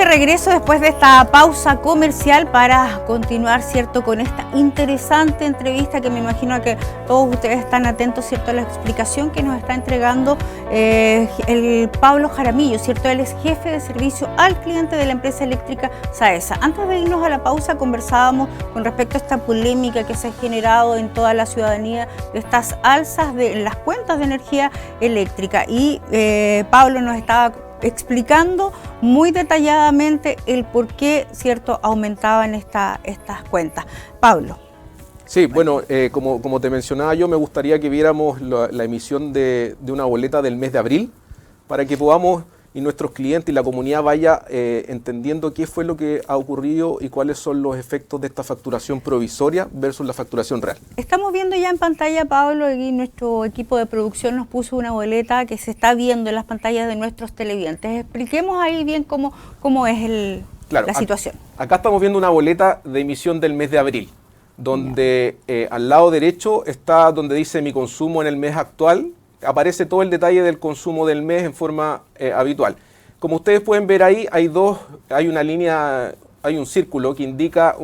Regreso después de esta pausa comercial para continuar, ¿cierto?, con esta interesante entrevista que me imagino que todos ustedes están atentos, ¿cierto?, a la explicación que nos está entregando el Pablo Jaramillo, ¿cierto? Él es jefe de servicio al cliente de la empresa eléctrica Saesa. Antes de irnos a la pausa conversábamos con respecto a esta polémica que se ha generado en toda la ciudadanía de estas alzas de las cuentas de energía eléctrica y Pablo nos estaba explicando muy detalladamente el por qué, ¿cierto?, aumentaban estas cuentas. Pablo. Sí, bueno, como te mencionaba yo, me gustaría que viéramos la emisión de una boleta del mes de abril para que podamos, y nuestros clientes y la comunidad vaya entendiendo qué fue lo que ha ocurrido y cuáles son los efectos de esta facturación provisoria versus la facturación real. Estamos viendo ya en pantalla, Pablo, y nuestro equipo de producción nos puso una boleta que se está viendo en las pantallas de nuestros televidentes. Expliquemos ahí bien cómo es la situación. Acá estamos viendo una boleta de emisión del mes de abril, donde al lado derecho está donde dice mi consumo en el mes actual. Aparece todo el detalle del consumo del mes en forma habitual. Como ustedes pueden ver ahí, hay una línea, hay un círculo que indica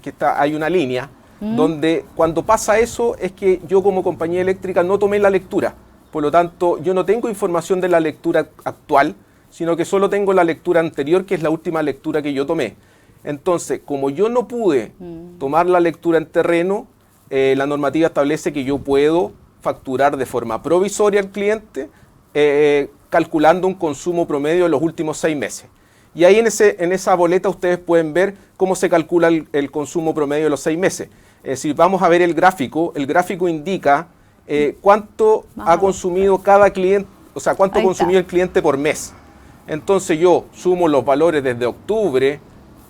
que hay una línea donde cuando pasa eso es que yo como compañía eléctrica no tomé la lectura. Por lo tanto, yo no tengo información de la lectura actual, sino que solo tengo la lectura anterior, que es la última lectura que yo tomé. Entonces, como yo no pude tomar la lectura en terreno, la normativa establece que yo puedo facturar de forma provisoria al cliente, calculando un consumo promedio de los últimos 6 meses. Y ahí en esa boleta ustedes pueden ver cómo se calcula el consumo promedio de los 6 meses. Si vamos a ver el gráfico indica cuánto ha consumido cada cliente, o sea, cuánto consumió el cliente por mes. Entonces yo sumo los valores desde octubre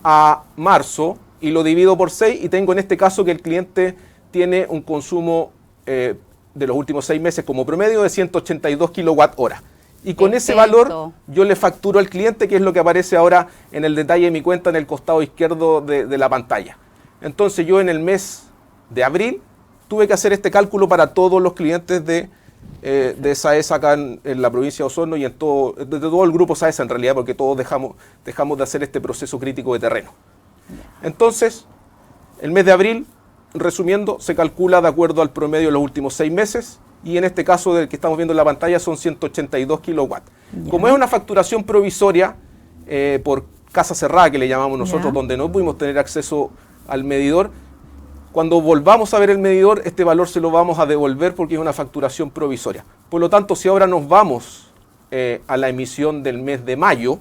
a marzo y lo divido por 6 y tengo en este caso que el cliente tiene un consumo de los últimos 6 meses como promedio de 182 kWh. Y con ese valor yo le facturo al cliente, que es lo que aparece ahora en el detalle de mi cuenta en el costado izquierdo de la pantalla. Entonces yo en el mes de abril tuve que hacer este cálculo para todos los clientes de Saesa acá en la provincia de Osorno y de todo el grupo Saesa en realidad, porque todos dejamos de hacer este proceso crítico de terreno. Entonces, el mes de abril, resumiendo, se calcula de acuerdo al promedio de los últimos 6 meses y en este caso del que estamos viendo en la pantalla son 182 kilowatts. Como es una facturación provisoria por casa cerrada que le llamamos nosotros, donde no pudimos tener acceso al medidor, cuando volvamos a ver el medidor este valor se lo vamos a devolver porque es una facturación provisoria. Por lo tanto, si ahora nos vamos a la emisión del mes de mayo,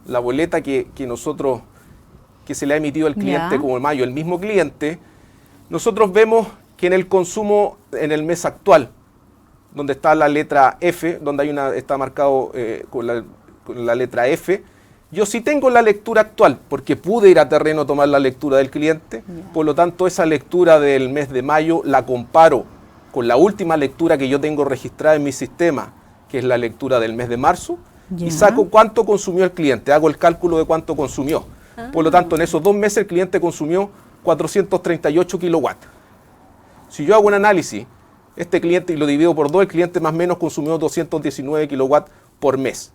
la boleta que se le ha emitido al cliente como en mayo, el mismo cliente, nosotros vemos que en el consumo en el mes actual, donde está la letra F, donde está marcado con la letra F, yo sí tengo la lectura actual, porque pude ir a terreno a tomar la lectura del cliente, por lo tanto esa lectura del mes de mayo la comparo con la última lectura que yo tengo registrada en mi sistema, que es la lectura del mes de marzo, y saco cuánto consumió el cliente, hago el cálculo de cuánto consumió. Por lo tanto, en esos 2 meses el cliente consumió 438 kilowatts. Si yo hago un análisis, este cliente y lo divido por 2, el cliente más o menos consumió 219 kilowatts por mes.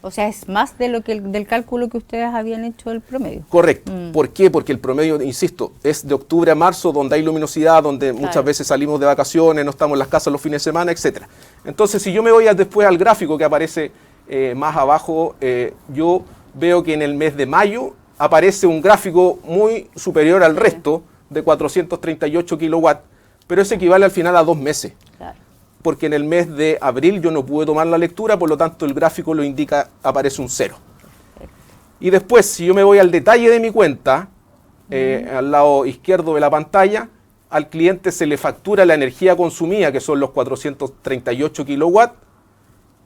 O sea, es más de lo que del cálculo que ustedes habían hecho del promedio. Correcto. ¿Por qué? Porque el promedio, insisto, es de octubre a marzo, donde hay luminosidad, donde muchas veces salimos de vacaciones, no estamos en las casas los fines de semana, etc. Entonces, si yo me voy después al gráfico que aparece más abajo, yo veo que en el mes de mayo aparece un gráfico muy superior al resto de 438 kilowatts, pero eso equivale al final a 2 meses. Porque en el mes de abril yo no pude tomar la lectura, por lo tanto el gráfico lo indica, aparece un 0. Y después, si yo me voy al detalle de mi cuenta, al lado izquierdo de la pantalla, al cliente se le factura la energía consumida, que son los 438 kilowatts.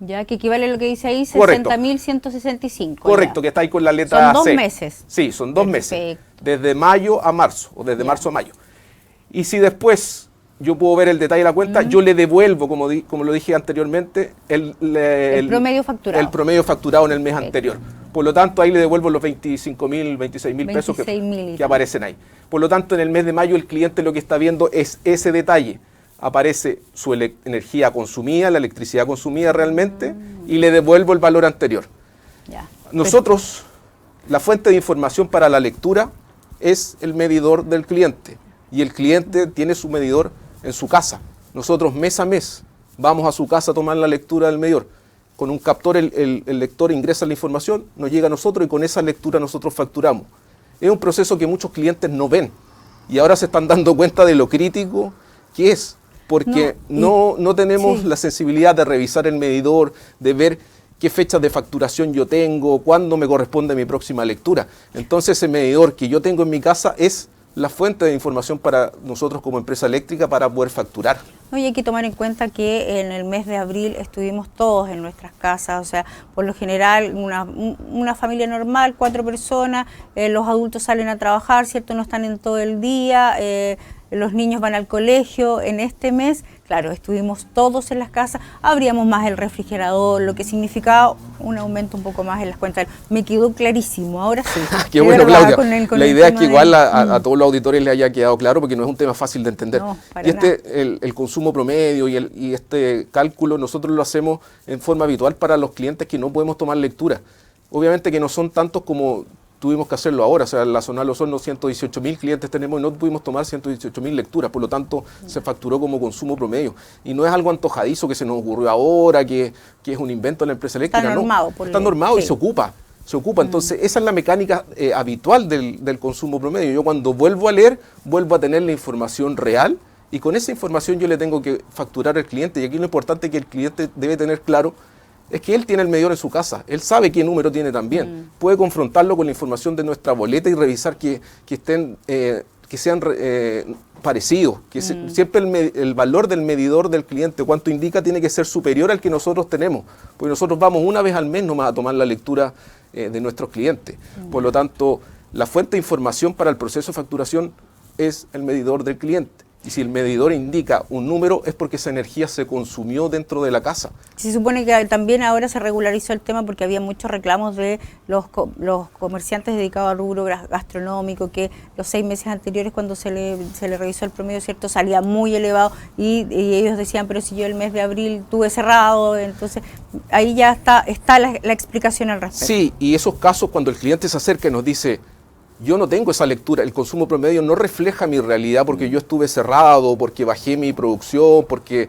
Ya, que equivale a lo que dice ahí, 60.165. Correcto, que está ahí con la letra C. Son 2 C. meses. Sí, son 2 meses. Desde mayo a marzo, o desde marzo a mayo. Y si después yo puedo ver el detalle de la cuenta, yo le devuelvo, como lo dije anteriormente, el promedio facturado. El promedio facturado en el mes anterior. Por lo tanto, ahí le devuelvo los 25.000, 26.000 pesos que aparecen ahí. Por lo tanto, en el mes de mayo el cliente lo que está viendo es ese detalle. Aparece su energía consumida, la electricidad consumida realmente, y le devuelvo el valor anterior. Ya. Nosotros, la fuente de información para la lectura es el medidor del cliente. Y el cliente tiene su medidor en su casa. Nosotros mes a mes vamos a su casa a tomar la lectura del medidor. Con un captor el lector ingresa la información, nos llega a nosotros y con esa lectura nosotros facturamos. Es un proceso que muchos clientes no ven y ahora se están dando cuenta de lo crítico que es, porque no tenemos la sensibilidad de revisar el medidor, de ver qué fechas de facturación yo tengo, cuándo me corresponde mi próxima lectura. Entonces ese medidor que yo tengo en mi casa es la fuente de información para nosotros como empresa eléctrica para poder facturar. No, y hay que tomar en cuenta que en el mes de abril estuvimos todos en nuestras casas, o sea, por lo general una familia normal, 4 personas, los adultos salen a trabajar, ¿cierto? No están en todo el día, los niños van al colegio. En este mes, claro, estuvimos todos en las casas, abríamos más el refrigerador, lo que significaba un aumento un poco más en las cuentas. Me quedó clarísimo, ahora sí. Qué bueno, Claudia. La idea es que igual a todos los auditores les haya quedado claro, porque no es un tema fácil de entender. No, y el consumo promedio y este cálculo nosotros lo hacemos en forma habitual para los clientes que no podemos tomar lectura. Obviamente que no son tantos como tuvimos que hacerlo ahora, o sea, en la zona de Los Hornos 118.000 clientes tenemos y no pudimos tomar 118.000 lecturas, por lo tanto se facturó como consumo promedio. Y no es algo antojadizo que se nos ocurrió ahora, que es un invento de la empresa eléctrica, está normado y se ocupa. Entonces esa es la mecánica habitual del consumo promedio. Yo cuando vuelvo a leer, vuelvo a tener la información real y con esa información yo le tengo que facturar al cliente. Y aquí lo importante que el cliente debe tener claro es que él tiene el medidor en su casa, él sabe qué número tiene también, puede confrontarlo con la información de nuestra boleta y revisar que sean parecidos, que siempre el valor del medidor del cliente, cuánto indica, tiene que ser superior al que nosotros tenemos, porque nosotros vamos una vez al mes nomás a tomar la lectura de nuestros clientes. Por lo tanto, la fuente de información para el proceso de facturación es el medidor del cliente. Y si el medidor indica un número, es porque esa energía se consumió dentro de la casa. Se supone que también ahora se regularizó el tema porque había muchos reclamos de los comerciantes dedicados al rubro gastronómico, que los 6 meses anteriores, cuando se le revisó el promedio, ¿cierto?, salía muy elevado y ellos decían, pero si yo el mes de abril tuve cerrado, entonces ahí ya está la explicación al respecto. Sí, y esos casos cuando el cliente se acerca y nos dice, yo no tengo esa lectura, el consumo promedio no refleja mi realidad porque yo estuve cerrado, porque bajé mi producción, porque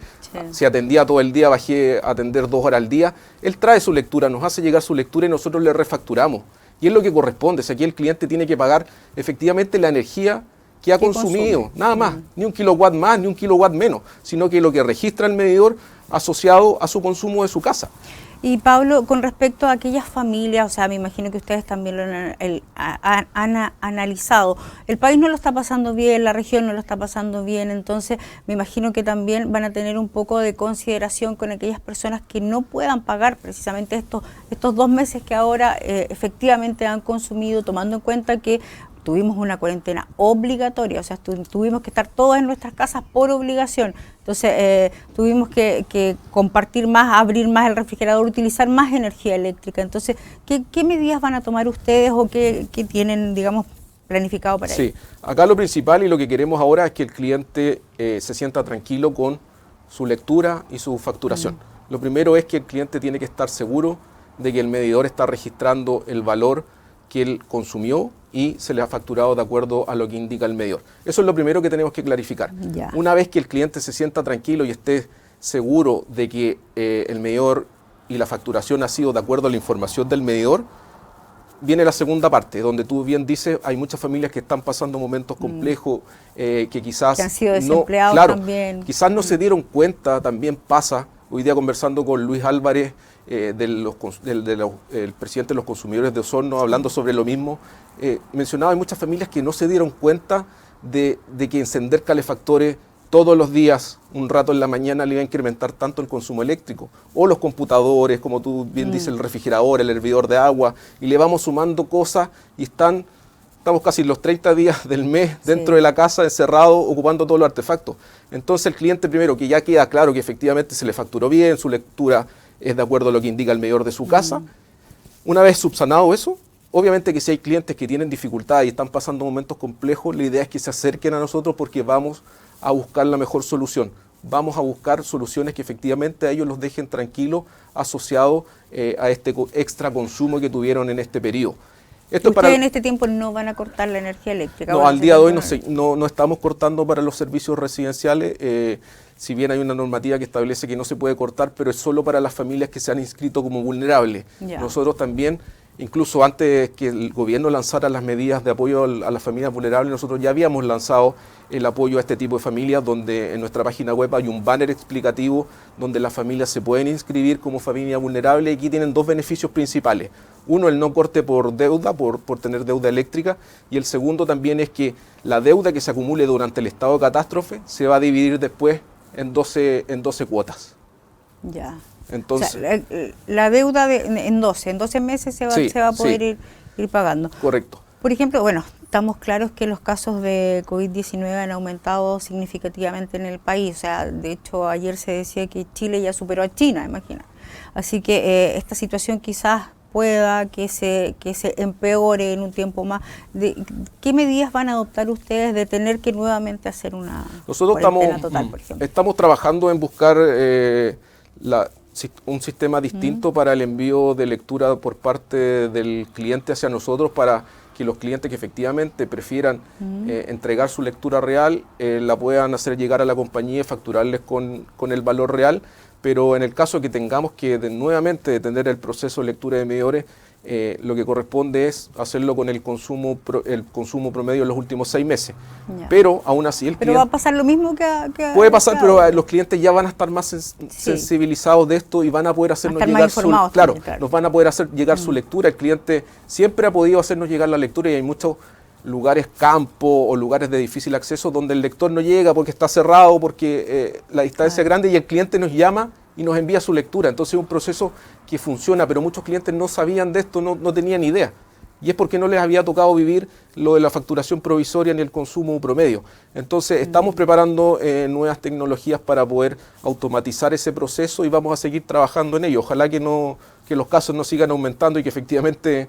si atendía todo el día, bajé a atender 2 horas al día. Él trae su lectura, nos hace llegar su lectura y nosotros le refacturamos. Y es lo que corresponde, si aquí el cliente tiene que pagar efectivamente la energía que ha consumido, nada más, ni 1 kilowatt más, ni 1 kilowatt menos, sino que lo que registra el medidor asociado a su consumo de su casa. Y Pablo, con respecto a aquellas familias, o sea, me imagino que ustedes también lo han analizado, el país no lo está pasando bien, la región no lo está pasando bien, entonces me imagino que también van a tener un poco de consideración con aquellas personas que no puedan pagar precisamente estos 2 meses que ahora efectivamente han consumido, tomando en cuenta que tuvimos una cuarentena obligatoria, o sea, tuvimos que estar todos en nuestras casas por obligación. Entonces tuvimos que compartir más, abrir más el refrigerador, utilizar más energía eléctrica. Entonces, ¿qué medidas van a tomar ustedes o qué tienen, digamos, planificado para ello? Sí, acá lo principal y lo que queremos ahora es que el cliente se sienta tranquilo con su lectura y su facturación. Lo primero es que el cliente tiene que estar seguro de que el medidor está registrando el valor que él consumió y se le ha facturado de acuerdo a lo que indica el medidor. Eso es lo primero que tenemos que clarificar. Ya. Una vez que el cliente se sienta tranquilo y esté seguro de que el medidor y la facturación ha sido de acuerdo a la información del medidor, viene la segunda parte, donde tú bien dices, hay muchas familias que están pasando momentos complejos, que quizás que han sido desempleados también. Quizás no se dieron cuenta, también pasa. Hoy día conversando con Luis Álvarez, el presidente de los consumidores de Osorno, hablando sobre lo mismo, mencionaba hay muchas familias que no se dieron cuenta de que encender calefactores todos los días, un rato en la mañana, le iba a incrementar tanto el consumo eléctrico. O los computadores, como tú bien dices, el refrigerador, el hervidor de agua, y le vamos sumando cosas y están estamos casi los 30 días del mes dentro de la casa, encerrado, ocupando todos los artefactos. Entonces el cliente primero, que ya queda claro que efectivamente se le facturó bien, su lectura es de acuerdo a lo que indica el medidor de su casa. Una vez subsanado eso, obviamente que si hay clientes que tienen dificultades y están pasando momentos complejos, la idea es que se acerquen a nosotros porque vamos a buscar la mejor solución. Vamos a buscar soluciones que efectivamente a ellos los dejen tranquilos asociados a este extra consumo que tuvieron en este periodo. ¿Ustedes en este tiempo no van a cortar la energía eléctrica? No, al día de hoy no estamos cortando para los servicios residenciales, si bien hay una normativa que establece que no se puede cortar, pero es solo para las familias que se han inscrito como vulnerables. Ya. Nosotros también, incluso antes que el gobierno lanzara las medidas de apoyo a las familias vulnerables, nosotros ya habíamos lanzado el apoyo a este tipo de familias, donde en nuestra página web hay un banner explicativo donde las familias se pueden inscribir como familia vulnerable, y aquí tienen dos beneficios principales. Uno, el no corte por deuda, por tener deuda eléctrica, y el segundo también es que la deuda que se acumule durante el estado de catástrofe se va a dividir después en 12 cuotas. Ya. Entonces, o sea, la deuda en 12 meses se va a poder ir pagando. Correcto. Por ejemplo, bueno, estamos claros que los casos de COVID-19 han aumentado significativamente en el país. O sea, de hecho, ayer se decía que Chile ya superó a China, imagina. Así que esta situación quizás pueda que se empeore en un tiempo más. ¿Qué medidas van a adoptar ustedes de tener que nuevamente hacer una cuarentena total, por ejemplo? Estamos trabajando en buscar un sistema distinto para el envío de lectura por parte del cliente hacia nosotros, para que los clientes que efectivamente prefieran entregar su lectura real la puedan hacer llegar a la compañía y facturarles con el valor real. Pero en el caso que tengamos que nuevamente detener el proceso de lectura de medidores, lo que corresponde es hacerlo con el consumo promedio en los últimos 6 meses. Ya. Pero aún así el cliente... ¿Pero va a pasar lo mismo que puede pasar, pero los clientes ya van a estar más sensibilizados de esto y van a poder hacernos llegar nos van a poder hacer llegar su lectura. El cliente siempre ha podido hacernos llegar la lectura, y hay muchos lugares, campo o lugares de difícil acceso donde el lector no llega porque está cerrado, porque la distancia es grande, y el cliente nos llama y nos envía su lectura. Entonces es un proceso que funciona, pero muchos clientes no sabían de esto, no tenían idea. Y es porque no les había tocado vivir lo de la facturación provisoria ni el consumo promedio. Entonces estamos preparando nuevas tecnologías para poder automatizar ese proceso, y vamos a seguir trabajando en ello. Ojalá que los casos no sigan aumentando y que efectivamente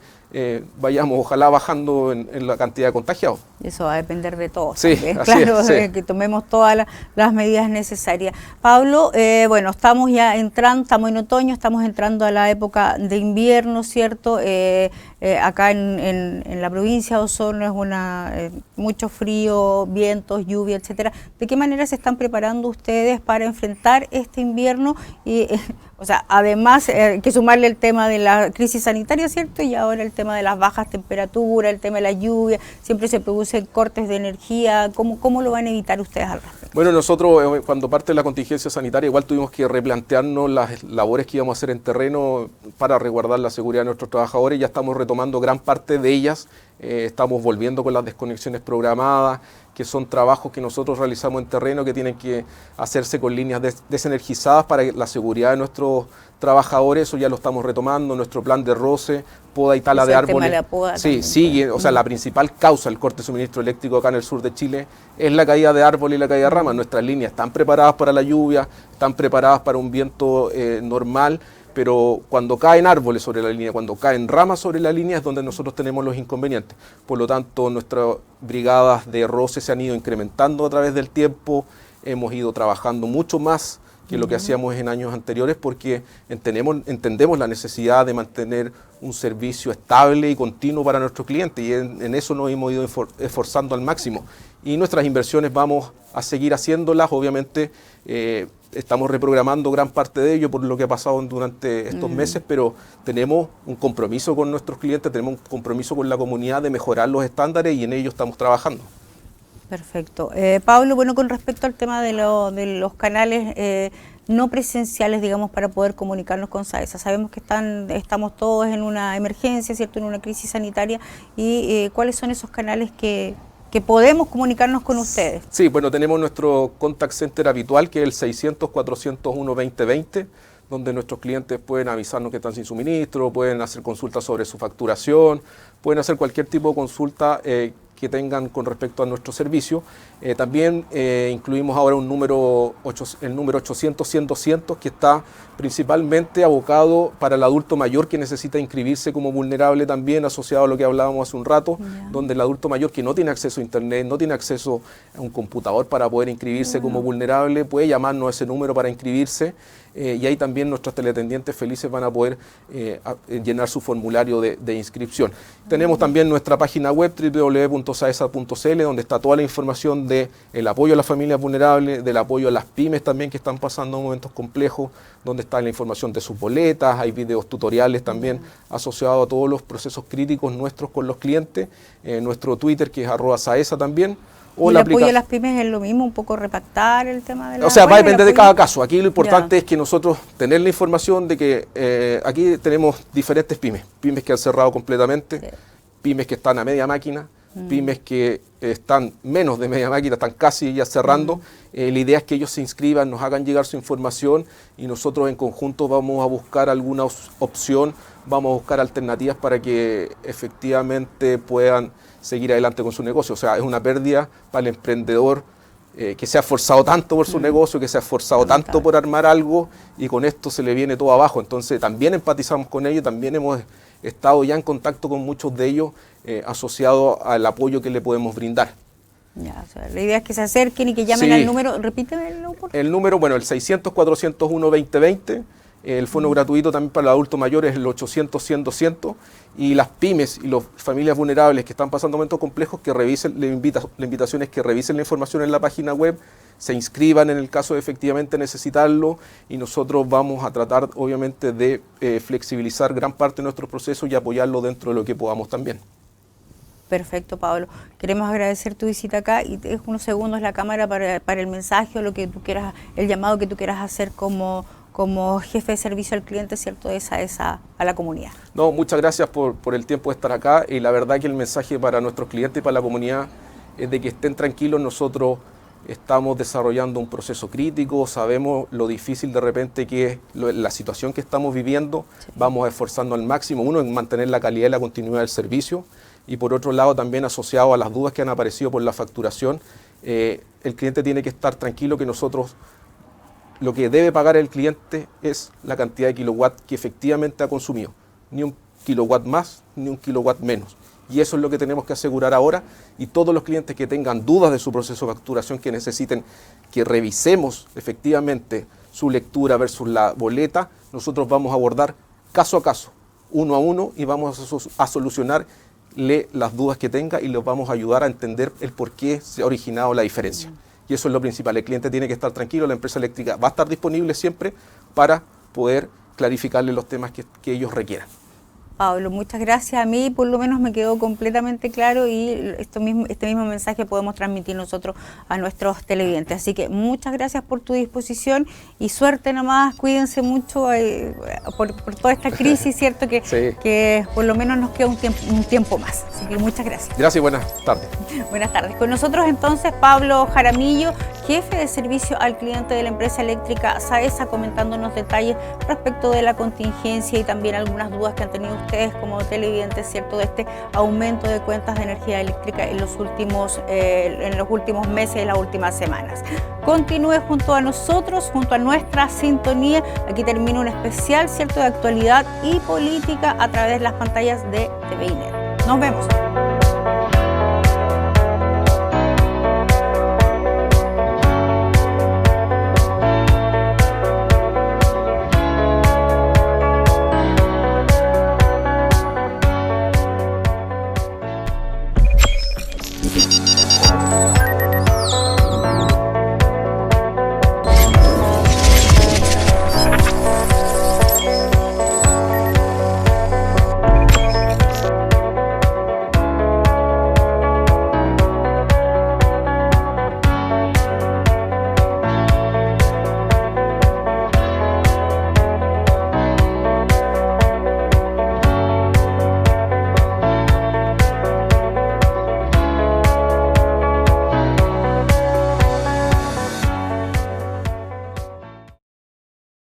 vayamos, ojalá, bajando en la cantidad de contagiados. Eso va a depender de todos. Sí, claro, que tomemos todas las medidas necesarias. Pablo, bueno, estamos en otoño, estamos entrando a la época de invierno, ¿cierto? Acá en la provincia de Osorno es mucho frío, vientos, lluvia, etcétera. ¿De qué manera se están preparando ustedes para enfrentar este invierno? Y, o sea, además que sumarle el tema de la crisis sanitaria, ¿cierto? Y ahora el tema de las bajas temperaturas, el tema de la lluvia, siempre se producen cortes de energía. ¿Cómo lo van a evitar ustedes al respecto? Bueno, nosotros cuando parte de la contingencia sanitaria igual tuvimos que replantearnos las labores que íbamos a hacer en terreno para resguardar la seguridad de nuestros trabajadores. Ya estamos retomando gran parte de ellas, estamos volviendo con las desconexiones programadas, que son trabajos que nosotros realizamos en terreno, que tienen que hacerse con líneas desenergizadas para la seguridad de nuestros trabajadores. Eso ya lo estamos retomando, nuestro plan de roce, poda y tala de árboles. Sigue, o sea, la principal causa del corte de suministro eléctrico acá en el sur de Chile es la caída de árboles y la caída de ramas. Nuestras líneas están preparadas para la lluvia, están preparadas para un viento normal, pero cuando caen árboles sobre la línea, cuando caen ramas sobre la línea, es donde nosotros tenemos los inconvenientes. Por lo tanto, nuestras brigadas de roce se han ido incrementando a través del tiempo, hemos ido trabajando mucho más que lo que hacíamos en años anteriores, porque entendemos la necesidad de mantener un servicio estable y continuo para nuestros clientes, y en eso nos hemos ido esforzando al máximo. Y nuestras inversiones vamos a seguir haciéndolas, obviamente. Estamos reprogramando gran parte de ello por lo que ha pasado durante estos meses, pero tenemos un compromiso con nuestros clientes, tenemos un compromiso con la comunidad de mejorar los estándares, y en ello estamos trabajando. Perfecto. Pablo, bueno, con respecto al tema de los canales no presenciales, digamos, para poder comunicarnos con SAESA. Sabemos que estamos todos en una emergencia, ¿cierto?, en una crisis sanitaria, y ¿cuáles son esos canales que podemos comunicarnos con ustedes? Sí, bueno, tenemos nuestro contact center habitual, que es el 600-401-2020, donde nuestros clientes pueden avisarnos que están sin suministro, pueden hacer consultas sobre su facturación, pueden hacer cualquier tipo de consulta que tengan con respecto a nuestro servicio. También incluimos ahora el número 800-100-200, que está principalmente abocado para el adulto mayor que necesita inscribirse como vulnerable, también asociado a lo que hablábamos hace un rato, donde el adulto mayor que no tiene acceso a internet, no tiene acceso a un computador para poder inscribirse como vulnerable, puede llamarnos a ese número para inscribirse. Y ahí también nuestros teleatendientes felices van a poder llenar su formulario de inscripción. Tenemos también nuestra página web www.saesa.cl, donde está toda la información del apoyo a las familias vulnerables, del apoyo a las pymes también que están pasando momentos complejos, donde está la información de sus boletas, hay videos tutoriales también asociados a todos los procesos críticos nuestros con los clientes, nuestro Twitter que es @saesa también. ¿Y el apoyo a las pymes es lo mismo, un poco repactar el tema de la... O sea, va a depender de cada caso. Aquí lo importante es que nosotros tener la información de que aquí tenemos diferentes pymes. Pymes que han cerrado completamente, pymes que están a media máquina, pymes que están menos de media máquina, están casi ya cerrando. La idea es que ellos se inscriban, nos hagan llegar su información y nosotros en conjunto vamos a buscar alguna opción, vamos a buscar alternativas para que efectivamente puedan seguir adelante con su negocio. O sea, es una pérdida para el emprendedor que se ha esforzado tanto por su negocio, que se ha esforzado tanto por armar algo y con esto se le viene todo abajo. Entonces también empatizamos con ellos, también hemos estado ya en contacto con muchos de ellos asociados al apoyo que le podemos brindar. Ya, o sea, la idea es que se acerquen y que llamen al número, repítemelo por favor. El número, bueno, el 600-401-2020. El fono gratuito también para el adulto mayor es el 800-100-200, y las pymes y las familias vulnerables que están pasando momentos complejos, que revisen, la invitación es que revisen la información en la página web, se inscriban en el caso de efectivamente necesitarlo, y nosotros vamos a tratar obviamente de flexibilizar gran parte de nuestro proceso y apoyarlo dentro de lo que podamos también. Perfecto, Pablo. Queremos agradecer tu visita acá y te dejo unos segundos la cámara para el mensaje o lo que tú quieras, el llamado que tú quieras hacer como jefe de servicio al cliente, ¿cierto?, de SAESA a la comunidad. No, muchas gracias por el tiempo de estar acá, y la verdad que el mensaje para nuestros clientes y para la comunidad es de que estén tranquilos. Nosotros estamos desarrollando un proceso crítico, sabemos lo difícil de repente que es la situación que estamos viviendo, vamos a esforzarnos al máximo, uno, en mantener la calidad y la continuidad del servicio, y por otro lado también asociado a las dudas que han aparecido por la facturación, el cliente tiene que estar tranquilo que nosotros... Lo que debe pagar el cliente es la cantidad de kilowatt que efectivamente ha consumido. Ni un kilowatt más, ni un kilowatt menos. Y eso es lo que tenemos que asegurar ahora. Y todos los clientes que tengan dudas de su proceso de facturación, que necesiten que revisemos efectivamente su lectura versus la boleta, nosotros vamos a abordar caso a caso, uno a uno, y vamos a solucionarle las dudas que tenga y los vamos a ayudar a entender el por qué se ha originado la diferencia. Y eso es lo principal, el cliente tiene que estar tranquilo, la empresa eléctrica va a estar disponible siempre para poder clarificarle los temas que ellos requieran. Pablo, muchas gracias. A mí por lo menos me quedó completamente claro, y este mismo mensaje podemos transmitir nosotros a nuestros televidentes. Así que muchas gracias por tu disposición y suerte nomás, cuídense mucho por toda esta crisis, ¿cierto? Que por lo menos nos queda un tiempo más. Así que muchas gracias. Gracias y buenas tardes. Buenas tardes. Con nosotros entonces Pablo Jaramillo, jefe de servicio al cliente de la empresa eléctrica SAESA, comentándonos detalles respecto de la contingencia y también algunas dudas que han tenido ustedes como televidentes, ¿cierto?, de este aumento de cuentas de energía eléctrica en los últimos meses y las últimas semanas. Continúe junto a nosotros, junto a nuestra sintonía. Aquí termina un especial, ¿cierto?, de actualidad y política a través de las pantallas de TV INER. Nos vemos.